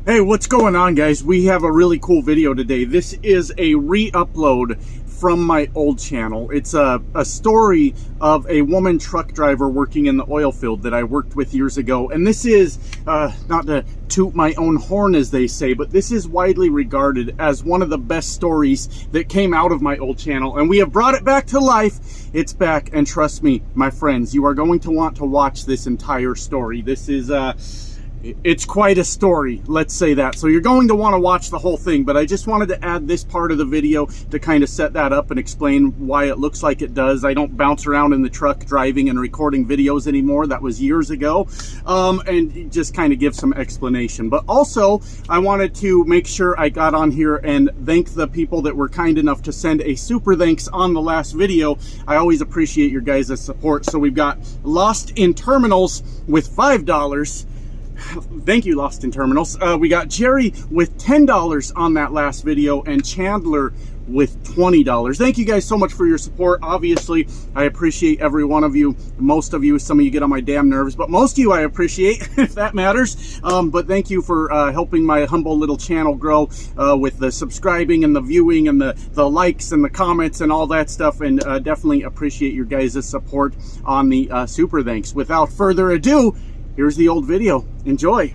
Hey, what's going on, guys? We have a really cool video today. This is a re-upload from my old channel. It's a story of a woman truck driver working in the oil field that I worked with years ago. And this is, not to toot my own horn as they say, but this is widely regarded as one of the best stories that came out of my old channel. And we have brought it back to life. It's back, and trust me, my friends, you are going to want to watch this entire story. This is, it's quite a story, let's say that. So you're going to want to watch the whole thing, but I just wanted to add this part of the video to kind of set that up and explain why it looks like it does. I don't bounce around in the truck driving and recording videos anymore. That was years ago. And just kind of give some explanation. But also, I wanted to make sure I got on here and thank the people that were kind enough to send a super thanks on the last video. I always appreciate your guys' support. So we've got Lost in Terminals with $5. Thank you, Lost in Terminals. We got Jerry with $10 on that last video, and Chandler with $20. Thank you guys so much for your support. Obviously, I appreciate every one of you. Most of you, some of you get on my damn nerves, but most of you I appreciate, if that matters. But thank you for helping my humble little channel grow with the subscribing and the viewing and the likes and the comments and all that stuff, and definitely appreciate your guys' support on the super thanks. Without further ado, here's the old video. Enjoy.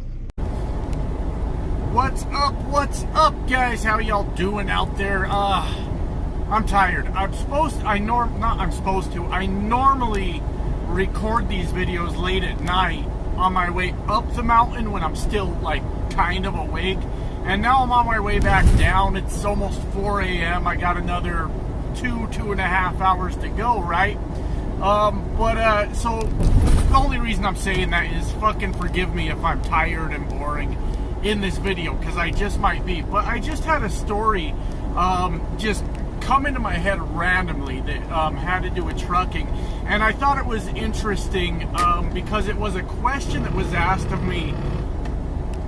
What's up, guys? How y'all doing out there? I'm tired. I normally record these videos late at night on my way up the mountain when I'm still like kind of awake. And now I'm on my way back down. It's almost 4 a.m. I got another two and a half hours to go, right? So the only reason I'm saying that is fucking forgive me if I'm tired and boring in this video, because I just might be. But I just had a story just come into my head randomly that had to do with trucking, and I thought it was interesting because it was a question that was asked of me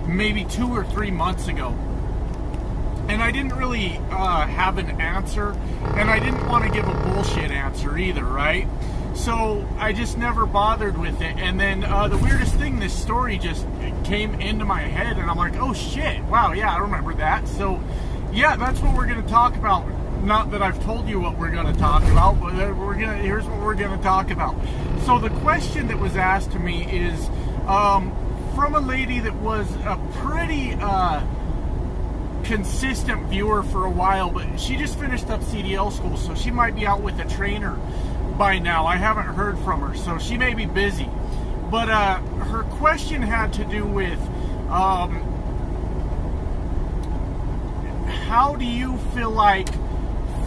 maybe 2 or 3 months ago. And I didn't really have an answer, and I didn't want to give a bullshit answer either, right? So I just never bothered with it. And then the weirdest thing, this story just came into my head, and I'm like, oh shit, wow, yeah, I remember that. So yeah, that's what we're going to talk about. Not that I've told you what we're going to talk about, but here's what we're going to talk about. So the question that was asked to me is from a lady that was a pretty consistent viewer for a while, but she just finished up CDL school, so she might be out with a trainer by now. I haven't heard from her, so she may be busy. But her question had to do with how do you feel like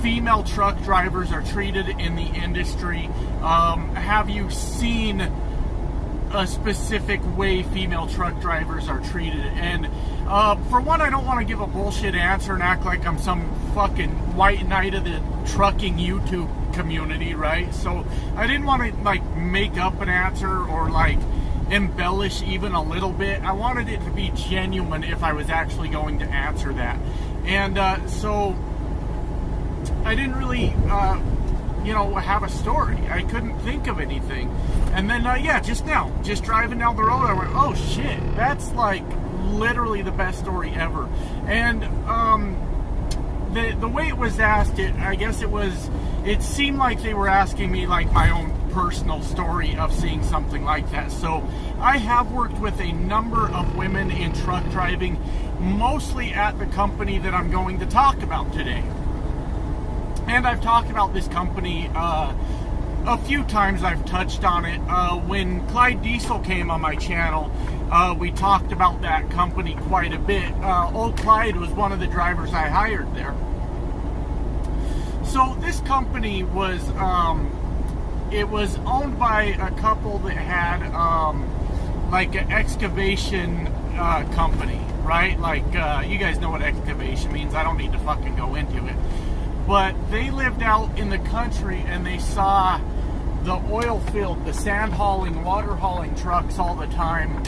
female truck drivers are treated in the industry? Have you seen a specific way female truck drivers are treated? And for one, I don't want to give a bullshit answer and act like I'm some fucking white knight of the trucking YouTube community, right? So I didn't want to like make up an answer or like embellish even a little bit. I wanted it to be genuine if I was actually going to answer that. And so I didn't really have a story. I couldn't think of anything. And then yeah, just driving down the road, I went, oh shit, that's like literally the best story ever. And the way it was asked, it seemed like they were asking me like my own personal story of seeing something like that. So I have worked with a number of women in truck driving, mostly at the company that I'm going to talk about today. And I've talked about this company a few times. I've touched on it. When Clyde Diesel came on my channel, we talked about that company quite a bit. Old Clyde was one of the drivers I hired there. So this company was, it was owned by a couple that had like an excavation company, right? Like you guys know what excavation means. I don't need to fucking go into it. But they lived out in the country, and they saw the oil field, the sand hauling, water hauling trucks all the time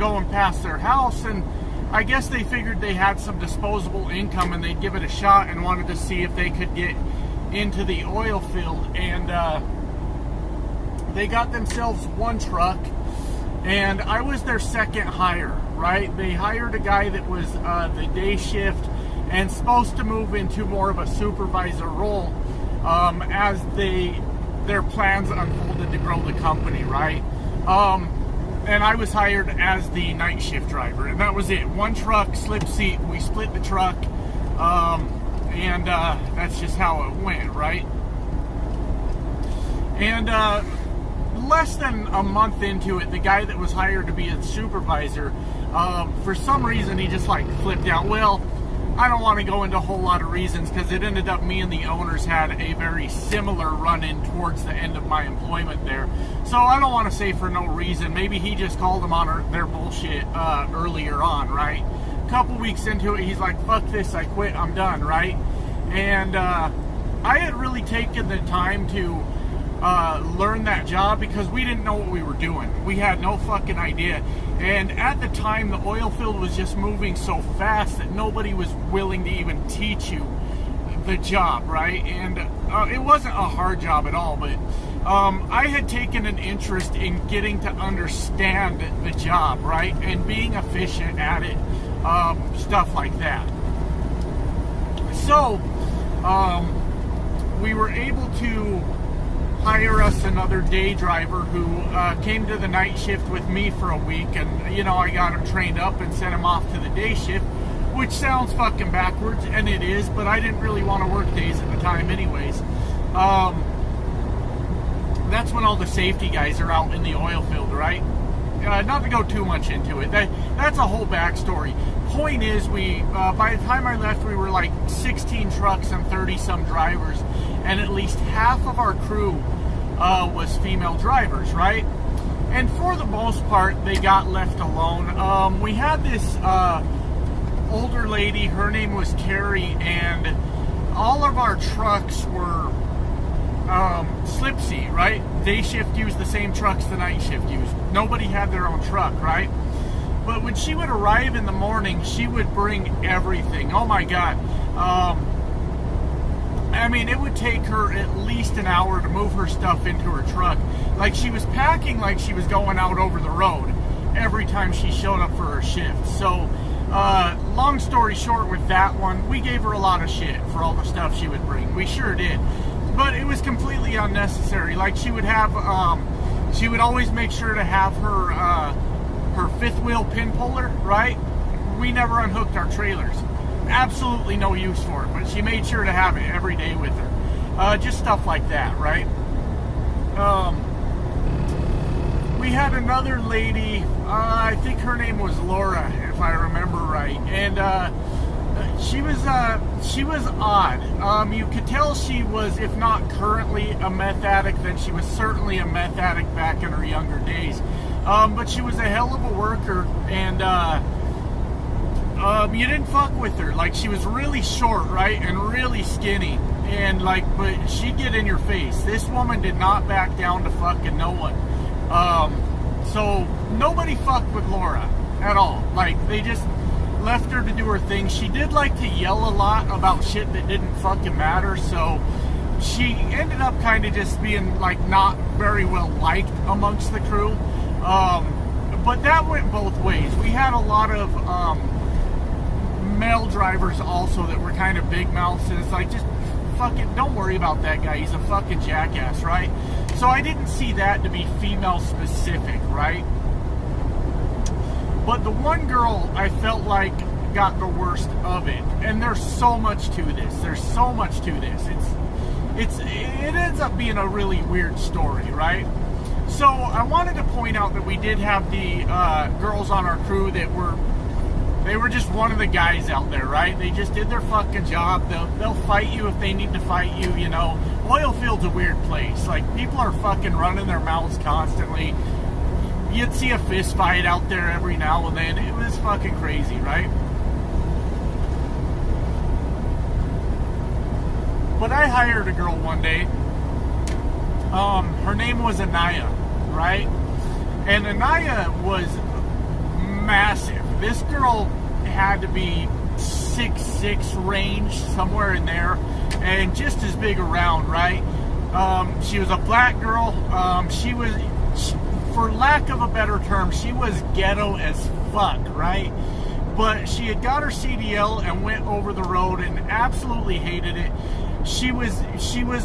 going past their house. And I guess they figured they had some disposable income and they'd give it a shot, and wanted to see if they could get into the oil field. And they got themselves one truck, and I was their second hire. right? They hired a guy that was the day shift and supposed to move into more of a supervisor role as their plans unfolded to grow the company, right? And I was hired as the night shift driver, and that was it. One truck, slip seat, we split the truck, and that's just how it went, right? And less than a month into it, the guy that was hired to be a supervisor, for some reason he just like flipped out. Well, I don't want to go into a whole lot of reasons, because it ended up me and the owners had a very similar run-in towards the end of my employment there. So I don't want to say for no reason. Maybe he just called them on their bullshit earlier on, right? A couple weeks into it, he's like, fuck this, I quit, I'm done, right? And I had really taken the time to learn that job because we didn't know what we were doing. We had no fucking idea. And at the time, the oil field was just moving so fast that nobody was willing to even teach you the job, right? And it wasn't a hard job at all, but I had taken an interest in getting to understand the job, right? And being efficient at it, stuff like that. So, we were able to hire us another day driver who came to the night shift with me for a week, and you know, I got him trained up and sent him off to the day shift, which sounds fucking backwards, and it is, but I didn't really want to work days at the time anyways. That's when all the safety guys are out in the oil field, right? Not to go too much into it, that's a whole backstory. Point is, we by the time I left, we were like 16 trucks and 30 some drivers, and at least half of our crew was female drivers, right? And for the most part, they got left alone. We had this older lady, her name was Carrie, and all of our trucks were slip seat, right? Day shift used the same trucks the night shift used. Nobody had their own truck, right? But when she would arrive in the morning, she would bring everything. Oh my God. I mean, it would take her at least an hour to move her stuff into her truck. Like, she was packing like she was going out over the road every time she showed up for her shift. So, long story short with that one, we gave her a lot of shit for all the stuff she would bring. We sure did. But it was completely unnecessary. Like, she would have, she would always make sure to have her fifth wheel pin puller, right? We never unhooked our trailers. Absolutely no use for it, but she made sure to have it every day with her. Just stuff like that, right? We had another lady, I think her name was Laura, if I remember right, and she was odd. You could tell she was, if not currently a meth addict, then she was certainly a meth addict back in her younger days. But she was a hell of a worker, and you didn't fuck with her. Like, she was really short, right, and really skinny, and like, but she'd get in your face. This woman did not back down to fucking no one. So nobody fucked with Laura at all. Like, they just left her to do her thing. She did like to yell a lot about shit that didn't fucking matter, so she ended up kind of just being like not very well liked amongst the crew. But that went both ways. We had a lot of male drivers also that were kind of big mouths, and it's like, just fucking don't worry about that guy, he's a fucking jackass, right? So I didn't see that to be female specific, right? But the one girl I felt like got the worst of it, and there's so much to this. There's so much to this. It ends up being a really weird story, right? So I wanted to point out that we did have the girls on our crew that they were just one of the guys out there, right? They just did their fucking job. They'll fight you if they need to fight you, you know. Oil field's a weird place. Like, people are fucking running their mouths constantly. You'd see a fist fight out there every now and then. It was fucking crazy, right? But I hired a girl one day. Her name was Ayanna, right? And Ayanna was massive. This girl had to be 6'6" range, somewhere in there, and just as big around, right? She was a black girl. She was, for lack of a better term, she was ghetto as fuck, right? But she had got her CDL and went over the road and absolutely hated it. She was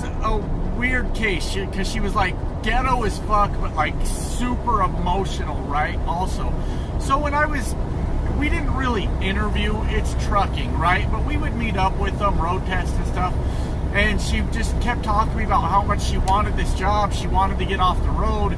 a weird case because she was like ghetto as fuck, but like super emotional, right? Also, so we didn't really interview. It's trucking, right? But we would meet up with them, road tests and stuff. And she just kept talking to me about how much she wanted this job. She wanted to get off the road.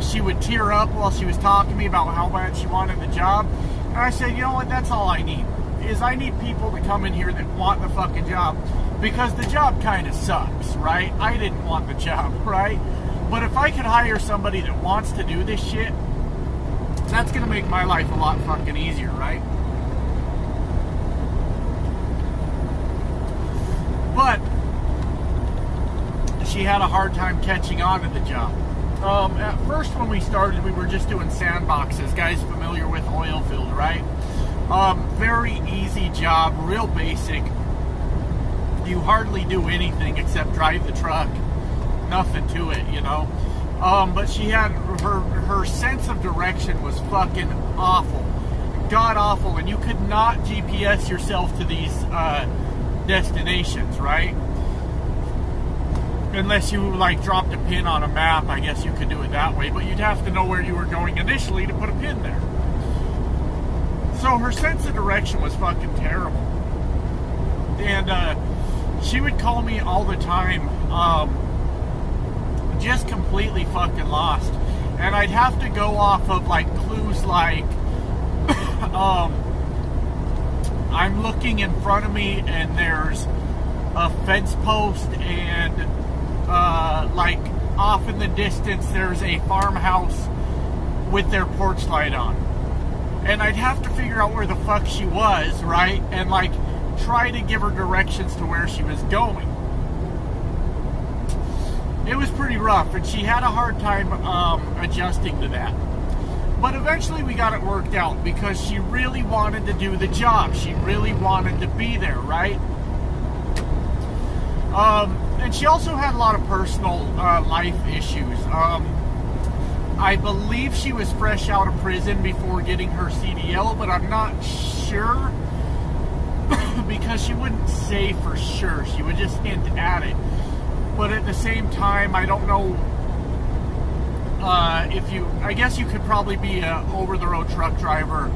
She would tear up while she was talking to me about how bad she wanted the job. And I said, you know what, that's all I need. Is I need people to come in here that want the fucking job. Because the job kind of sucks, right? I didn't want the job, right? But if I could hire somebody that wants to do this shit, that's going to make my life a lot fucking easier, right? But she had a hard time catching on to the job. At first when we started, we were just doing sandboxes. Guys familiar with oilfield, right? Very easy job, real basic. You hardly do anything except drive the truck. Nothing to it, you know. But she had her sense of direction was fucking awful, god awful, and you could not GPS yourself to these destinations, right? Unless you like dropped a pin on a map, I guess you could do it that way, but you'd have to know where you were going initially to put a pin there. So her sense of direction was fucking terrible. And she would call me all the time, just completely fucking lost. And I'd have to go off of like clues like I'm looking in front of me and there's a fence post, and like off in the distance there's a farmhouse with their porch light on. And I'd have to figure out where the fuck she was, right? And like try to give her directions to where she was going. It was pretty rough, and she had a hard time adjusting to that. But eventually we got it worked out because she really wanted to do the job. She really wanted to be there, right? And she also had a lot of personal life issues. I believe she was fresh out of prison before getting her CDL, but I'm not sure because she wouldn't say for sure. She would just hint at it. But at the same time, I don't know I guess you could probably be a over-the-road truck driver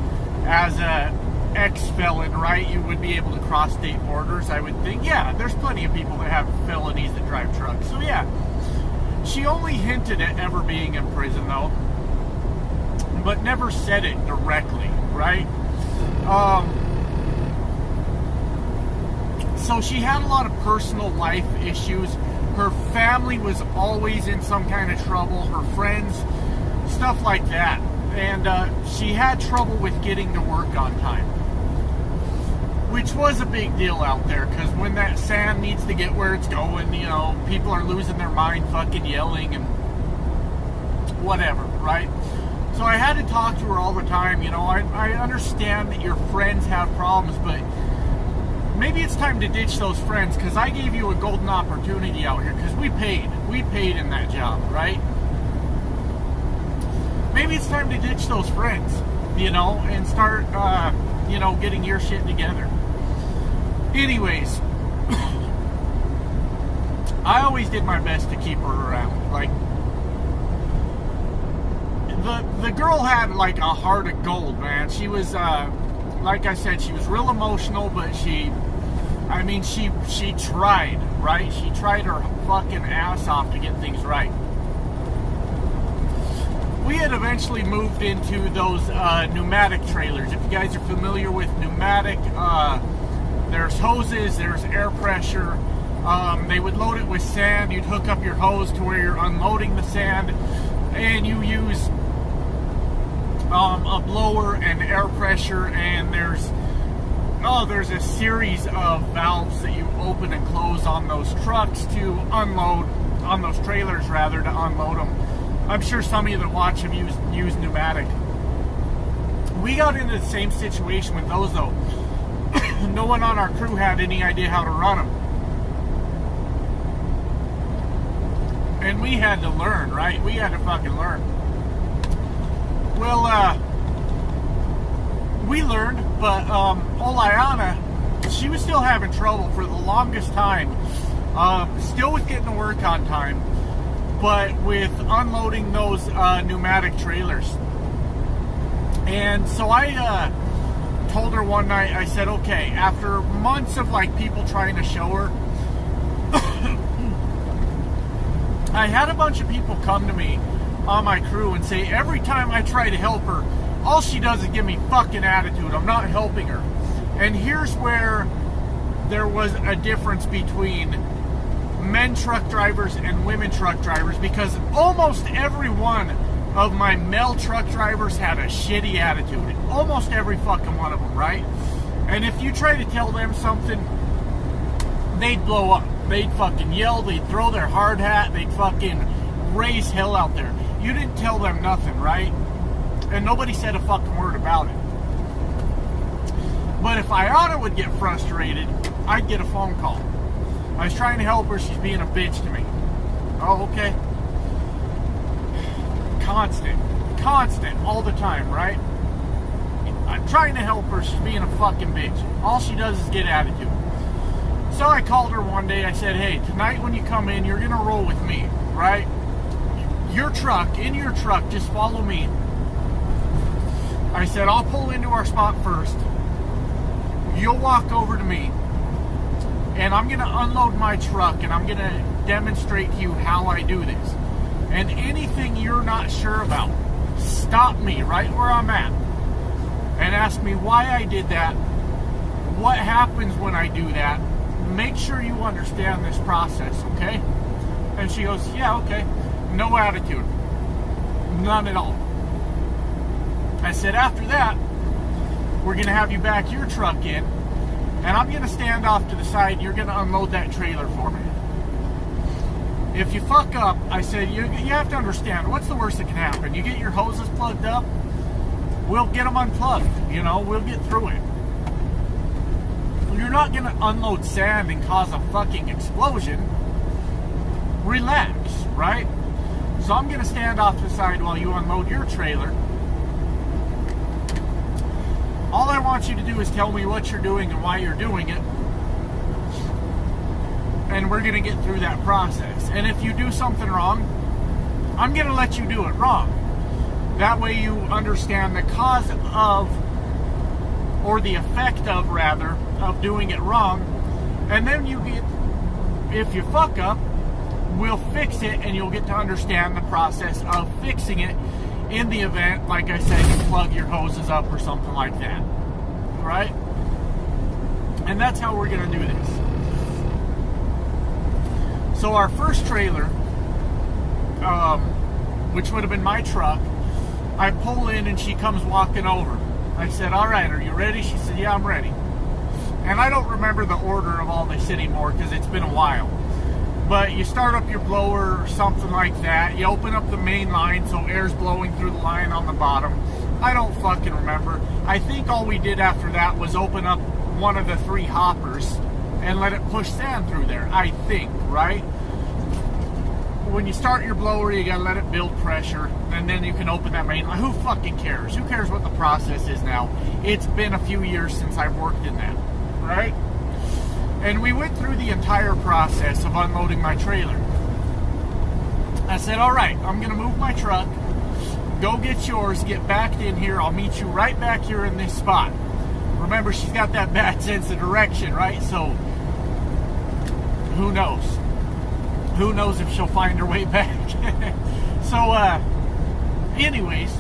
as a ex-felon, right? You would be able to cross state borders, I would think. Yeah, there's plenty of people that have felonies that drive trucks. So yeah, she only hinted at ever being in prison though, but never said it directly, right? So she had a lot of personal life issues. Her family was always in some kind of trouble. Her friends, stuff like that. And she had trouble with getting to work on time, which was a big deal out there, because when that sand needs to get where it's going, you know, people are losing their mind, fucking yelling and whatever, right? So I had to talk to her all the time. You know, I understand that your friends have problems, but maybe it's time to ditch those friends, because I gave you a golden opportunity out here, because we paid in that job, right? Maybe it's time to ditch those friends, you know, and start, you know, getting your shit together. Anyways, I always did my best to keep her around. Like, the girl had like a heart of gold, man. She was, like I said, she was real emotional, but she tried, right? She tried her fucking ass off to get things right. We had eventually moved into those pneumatic trailers. If you guys are familiar with pneumatic, there's hoses, there's air pressure. They would load it with sand. You'd hook up your hose to where you're unloading the sand, and you use a blower and air pressure, and there's a series of valves that you open and close on those trucks to unload, on those trailers rather, to unload them. I'm sure some of you that watch have used pneumatic. We got into the same situation with those though. No one on our crew had any idea how to run them. And we had to learn, right? We had to fucking learn. Well, we learned, but old Ayanna, she was still having trouble for the longest time. Still with getting to work on time, but with unloading those pneumatic trailers. And so I told her one night, I said, okay, after months of like people trying to show her, I had a bunch of people come to me on my crew and say every time I try to help her, all she does is give me fucking attitude. I'm not helping her. And here's where there was a difference between men truck drivers and women truck drivers, because almost every one of my male truck drivers had a shitty attitude. Almost every fucking one of them, right? And if you try to tell them something, they'd blow up. They'd fucking yell, they'd throw their hard hat, they'd fucking raise hell out there. You didn't tell them nothing, right? And nobody said a fucking word about it. But if Ayanna would get frustrated, I'd get a phone call. I was trying to help her, she's being a bitch to me. Oh, okay. Constant, all the time, right? I'm trying to help her, she's being a fucking bitch. All she does is get attitude. So I called her one day, I said, hey, tonight when you come in, you're gonna roll with me, right? In your truck, just follow me. I said, I'll pull into our spot first. You'll walk over to me, and I'm gonna unload my truck, and I'm gonna demonstrate to you how I do this. And anything you're not sure about, stop me right where I'm at and ask me why I did that, what happens when I do that. Make sure you understand this process, okay? And she goes, yeah, okay. No attitude. None at all. I said, after that, we're going to have you back your truck in, and I'm going to stand off to the side, and you're going to unload that trailer for me. If you fuck up, I said, you have to understand, what's the worst that can happen? You get your hoses plugged up, we'll get them unplugged, we'll get through it. You're not going to unload sand and cause a fucking explosion. Relax, right? So I'm going to stand off to the side while you unload your trailer. All I want you to do is tell me what you're doing and why you're doing it. And we're going to get through that process. And if you do something wrong, I'm going to let you do it wrong. That way you understand the cause of, or the effect of, rather, of doing it wrong. And then if you fuck up, we'll fix it, and you'll get to understand the process of fixing it in the event, like I said, you plug your hoses up or something like that. Right? And that's how we're going to do this. So our first trailer, which would have been my truck, I pull in and she comes walking over. I said, all right, are you ready? She said, yeah, I'm ready. And I don't remember the order of all this anymore because it's been a while. But you start up your blower or something like that. You open up the main line so air's blowing through the line on the bottom. I don't fucking remember. I think all we did after that was open up one of the 3 hoppers and let it push sand through there, I think, right? When you start your blower, you gotta let it build pressure, and then you can open that main line. Who fucking cares? Who cares what the process is now? It's been a few years since I've worked in that, right? And we went through the entire process of unloading my trailer. I said, all right, I'm gonna move my truck, go get yours, get backed in here, I'll meet you right back here in this spot. Remember, she's got that bad sense of direction, right? So, who knows? Who knows if she'll find her way back? So, anyways,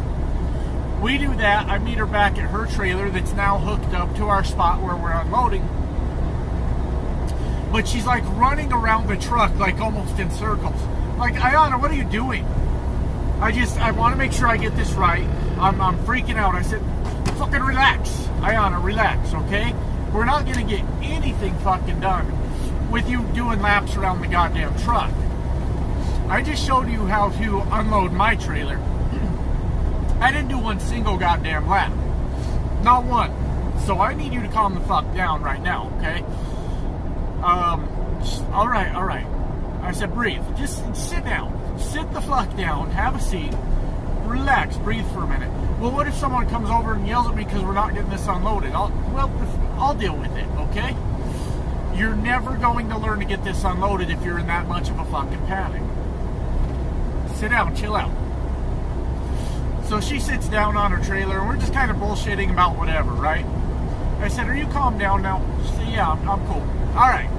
we do that. I meet her back at her trailer that's now hooked up to our spot where we're unloading. But she's like running around the truck like almost in circles. Like, Ayanna, what are you doing? I want to make sure I get this right. I'm freaking out. I said, fucking relax. Ayanna, relax, okay? We're not going to get anything fucking done with you doing laps around the goddamn truck. I just showed you how to unload my trailer. I didn't do one single goddamn lap. Not one. So I need you to calm the fuck down right now, okay? All right. I said, breathe. Just sit down. Sit the fuck down. Have a seat. relax, breathe for a minute. Well, what if someone comes over and yells at me because we're not getting this unloaded? I'll deal with it, okay? You're never going to learn to get this unloaded if you're in that much of a fucking panic. Sit down, chill out. So she sits down on her trailer, and we're just kind of bullshitting about whatever, right? I said, are you calm down now? She said, yeah, I'm cool. All right.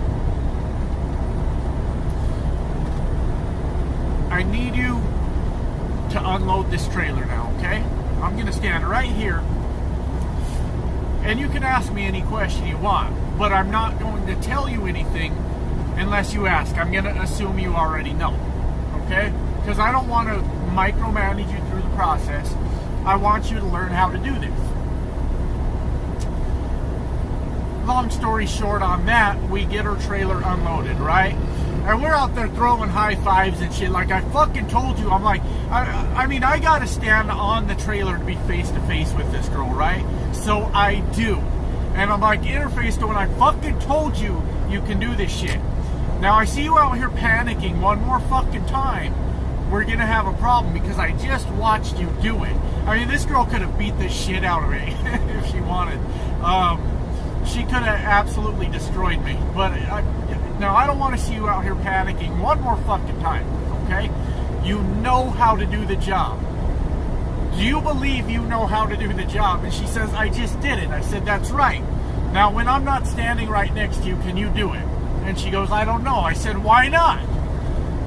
I need you to unload this trailer now, okay? I'm going to stand right here, and you can ask me any question you want, but I'm not going to tell you anything unless you ask. I'm going to assume you already know, okay? Because I don't want to micromanage you through the process. I want you to learn how to do this. Long story short on that, we get her trailer unloaded, right? And we're out there throwing high fives and shit. Like I fucking told you, I'm like, I mean, I gotta stand on the trailer to be face to face with this girl, right? So I do. And I'm like, interface to when I fucking told you you can do this shit. Now I see you out here panicking one more fucking time. We're gonna have a problem because I just watched you do it. I mean, this girl could have beat the shit out of me if she wanted. She could have absolutely destroyed me. But now I don't want to see you out here panicking one more fucking time, okay? You know how to do the job. Do you believe you know how to do the job? And she says, I just did it. I said, that's right. Now, when I'm not standing right next to you, can you do it? And she goes, I don't know. I said, why not?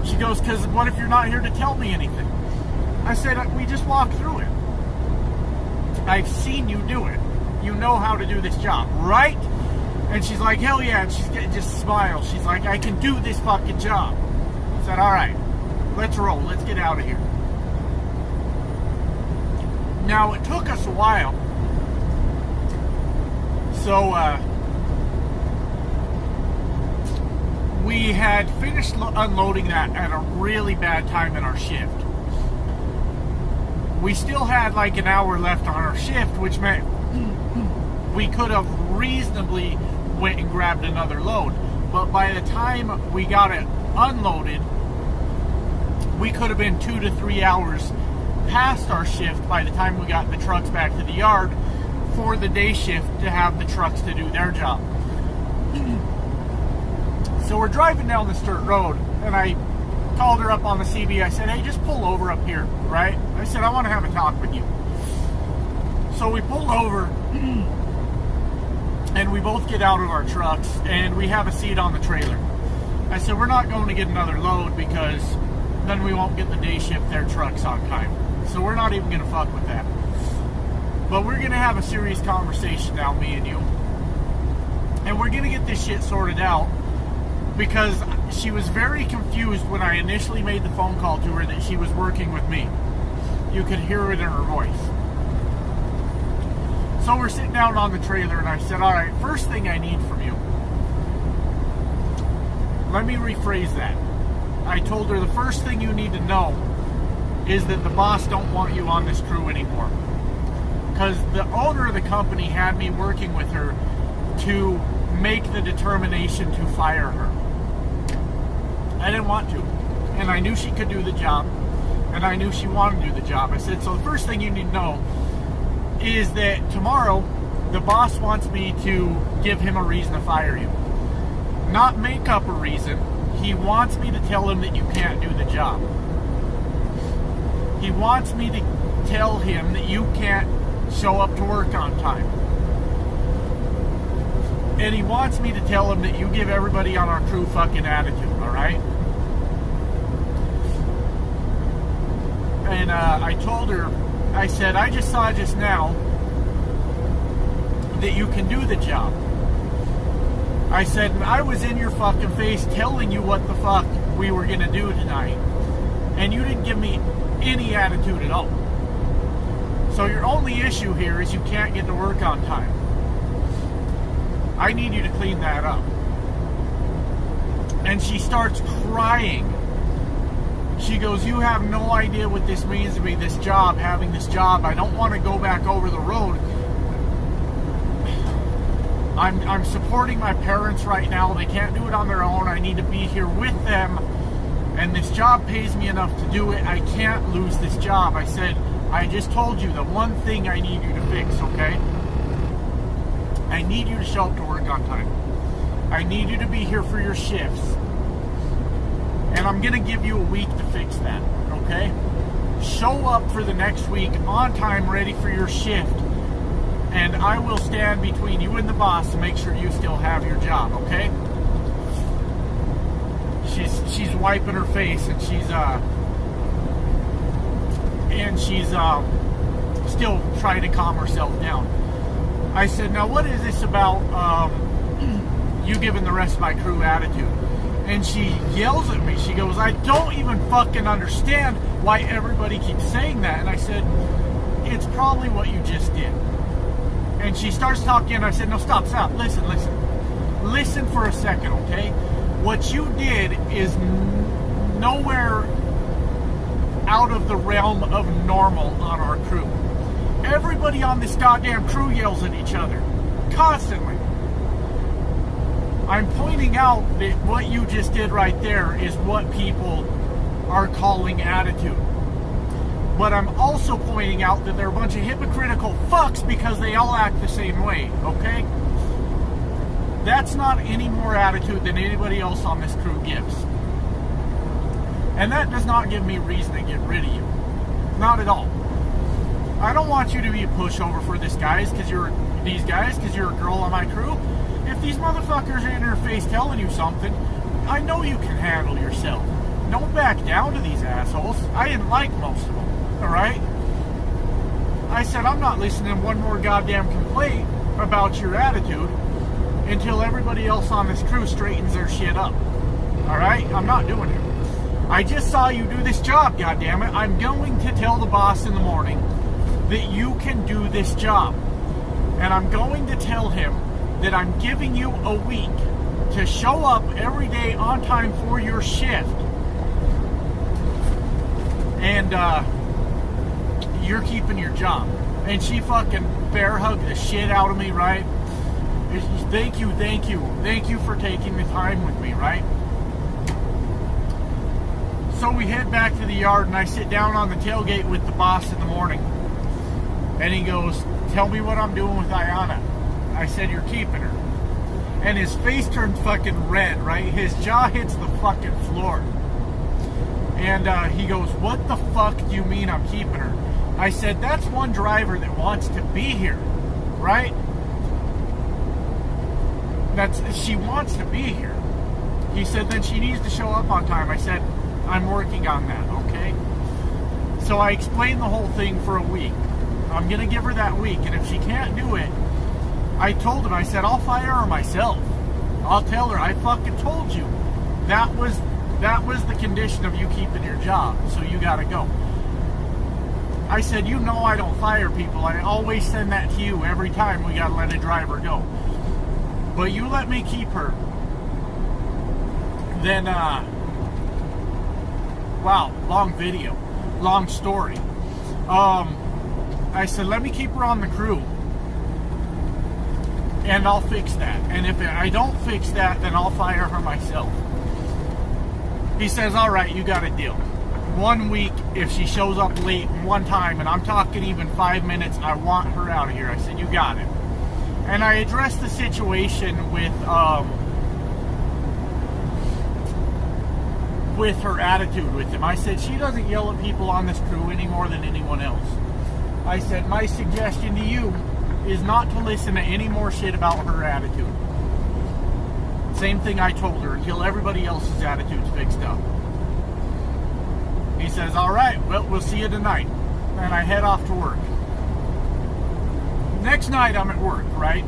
She goes, because what if you're not here to tell me anything? I said, we just walked through it. I've seen you do it. You know how to do this job, right? And she's like, hell yeah. And she's just smiles. She's like, I can do this fucking job. I said, all right, let's roll. Let's get out of here. Now, it took us a while. So, we had finished unloading that at a really bad time in our shift. We still had like an hour left on our shift, which meant we could have reasonably went and grabbed another load. But by the time we got it unloaded, we could have been 2 to 3 hours past our shift by the time we got the trucks back to the yard for the day shift to have the trucks to do their job. So we're driving down this dirt road, and I called her up on the CB. I said, hey, just pull over up here, right? I said, I want to have a talk with you. So we pull over, and we both get out of our trucks, and we have a seat on the trailer. I said, we're not going to get another load because then we won't get the day shift their trucks on time. So we're not even going to fuck with that. But we're going to have a serious conversation now, me and you. And we're going to get this shit sorted out because she was very confused when I initially made the phone call to her that she was working with me. You could hear it in her voice. So we're sitting down on the trailer, and I said, all right, first thing I need from you. Let me rephrase that. I told her the first thing you need to know is that the boss don't want you on this crew anymore. Because the owner of the company had me working with her to make the determination to fire her. I didn't want to. And I knew she could do the job. And I knew she wanted to do the job. I said, so the first thing you need to know is that tomorrow the boss wants me to give him a reason to fire you. Not make up a reason. He wants me to tell him that you can't do the job. He wants me to tell him that you can't show up to work on time. And he wants me to tell him that you give everybody on our crew fucking attitude, alright? And I told her, I said, I just saw just now that you can do the job. I said, I was in your fucking face telling you what the fuck we were going to do tonight. And you didn't give me any attitude at all. So your only issue here is you can't get to work on time. I need you to clean that up. And she starts crying. She goes, you have no idea what this means to me, this job, having this job. I don't want to go back over the road. I'm supporting my parents right now. They can't do it on their own. I need to be here with them. and this job pays me enough to do it. I can't lose this job. I said, I just told you the one thing I need you to fix, okay? I need you to show up to work on time. I need you to be here for your shifts. And I'm going to give you a week to fix that, okay? Show up for the next week on time, ready for your shift. And I will stand between you and the boss to make sure you still have your job, okay? She's wiping her face, and she's still trying to calm herself down. I said, now what is this about you giving the rest of my crew attitude? And she yells at me. She goes, I don't even fucking understand why everybody keeps saying that. And I said, it's probably what you just did. And she starts talking, and I said, no, stop. Listen. Listen for a second, okay? What you did is nowhere out of the realm of normal on our crew. Everybody on this goddamn crew yells at each other. Constantly. I'm pointing out that what you just did right there is what people are calling attitude. But I'm also pointing out that they're a bunch of hypocritical fucks because they all act the same way, okay? That's not any more attitude than anybody else on this crew gives. And that does not give me reason to get rid of you. Not at all. I don't want you to be a pushover for these guys because you're a girl on my crew. If these motherfuckers are in your face telling you something, I know you can handle yourself. Don't back down to these assholes. I didn't like most of them, alright? I said, I'm not listening to one more goddamn complaint about your attitude until everybody else on this crew straightens their shit up. Alright? I'm not doing it. I just saw you do this job, goddammit. I'm going to tell the boss in the morning that you can do this job. And I'm going to tell him that I'm giving you a week to show up every day on time for your shift. And you're keeping your job. And she fucking bear hugged the shit out of me, right? Thank you for taking the time with me, right? So we head back to the yard, and I sit down on the tailgate with the boss in the morning. And he goes, tell me what I'm doing with Ayanna. I said, you're keeping her. And his face turns fucking red, right? His jaw hits the fucking floor. And he goes, what the fuck do you mean I'm keeping her? I said, that's one driver that wants to be here, right? She wants to be here. He said, then she needs to show up on time. I said, I'm working on that, okay? So I explained the whole thing for a week. I'm going to give her that week, and if she can't do it, I told him, I said, I'll fire her myself. I'll tell her, I fucking told you. That was the condition of you keeping your job, so you got to go. I said, you know I don't fire people. I always send that to you every time we got to let a driver go. But you let me keep her. Then, wow, long video, long story. I said, let me keep her on the crew, and I'll fix that. And if I don't fix that, then I'll fire her myself. He says, all right, you got a deal. 1 week, if she shows up late one time, and I'm talking even 5 minutes, I want her out of here. I said, you got it. And I addressed the situation with her attitude with him. I said, she doesn't yell at people on this crew any more than anyone else. I said, my suggestion to you is not to listen to any more shit about her attitude. Same thing I told her, until everybody else's attitude's fixed up. He says, all right, well, we'll see you tonight. And I head off to work. Next night, I'm at work, right?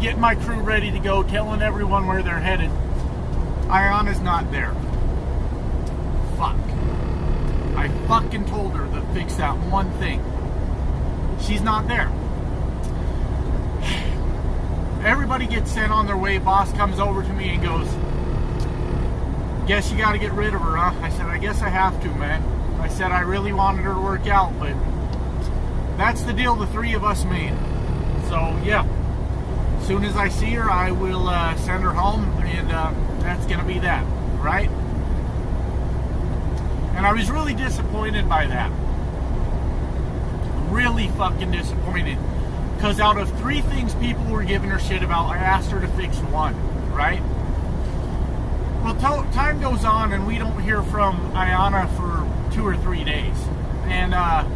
Getting my crew ready to go, telling everyone where they're headed. Ayanna's not there. Fuck. I fucking told her to fix that one thing. She's not there. Everybody gets sent on their way. Boss comes over to me and goes, guess you got to get rid of her, huh? I said, I guess I have to, man. I said, I really wanted her to work out, but that's the deal the three of us made. So, yeah. As soon as I see her, I will send her home, and that's going to be that, right? And I was really disappointed by that. Really fucking disappointed. Because out of 3 things people were giving her shit about, I asked her to fix 1, right? Well, time goes on and we don't hear from Ayanna for 2 or 3 days. And I'm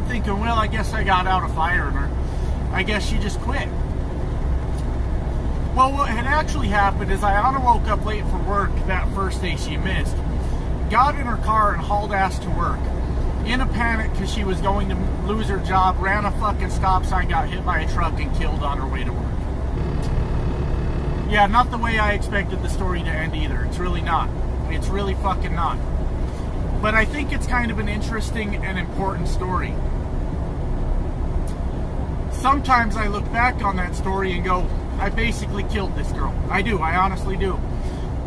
thinking, well, I guess I got out of firing her. I guess she just quit. Well, what had actually happened is Ayanna woke up late for work that first day she missed, got in her car and hauled ass to work. In a panic because she was going to lose her job, ran a fucking stop sign, got hit by a truck and killed on her way to work. Yeah, not the way I expected the story to end either. It's really not. It's really fucking not. But I think it's kind of an interesting and important story. Sometimes I look back on that story and go, I basically killed this girl. I do. I honestly do.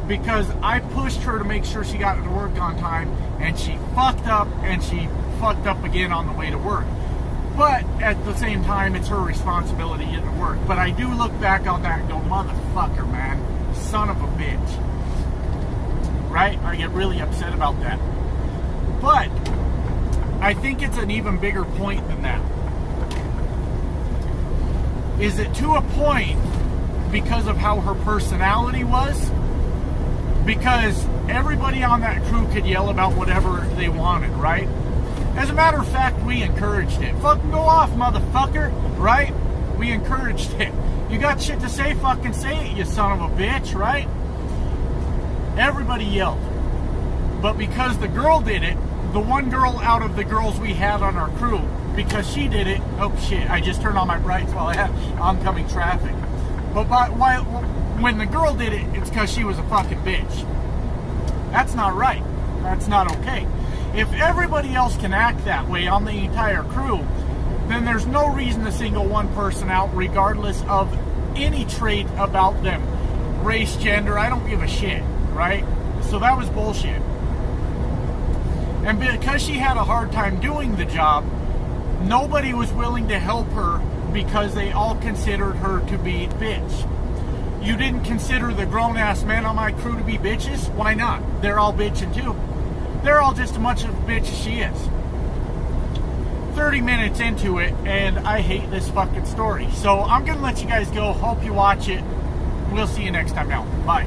Because I pushed her to make sure she got to work on time, and she fucked up, and she fucked up again on the way to work. But at the same time, it's her responsibility to get to work. But I do look back on that and go, motherfucker, man. Son of a bitch. Right? I get really upset about that. But I think it's an even bigger point than that. Is it to a point because of how her personality was? Because everybody on that crew could yell about whatever they wanted, right? As a matter of fact, we encouraged it. Fucking go off, motherfucker, right? We encouraged it. You got shit to say, fucking say it, you son of a bitch, right? Everybody yelled. But because the girl did it, the one girl out of the girls we had on our crew, because she did it, oh shit, I just turned on my brights while I had oncoming traffic. But when the girl did it, it's because she was a fucking bitch. That's not right. That's not okay. If everybody else can act that way on the entire crew, then there's no reason to single one person out regardless of any trait about them. Race, gender, I don't give a shit, right? So that was bullshit. And because she had a hard time doing the job, nobody was willing to help her because they all considered her to be a bitch. You didn't consider the grown-ass men on my crew to be bitches? Why not? They're all bitching too. They're all just as much of a bitch as she is. 30 minutes into it, and I hate this fucking story. So I'm going to let you guys go. Hope you watch it. We'll see you next time out. Bye.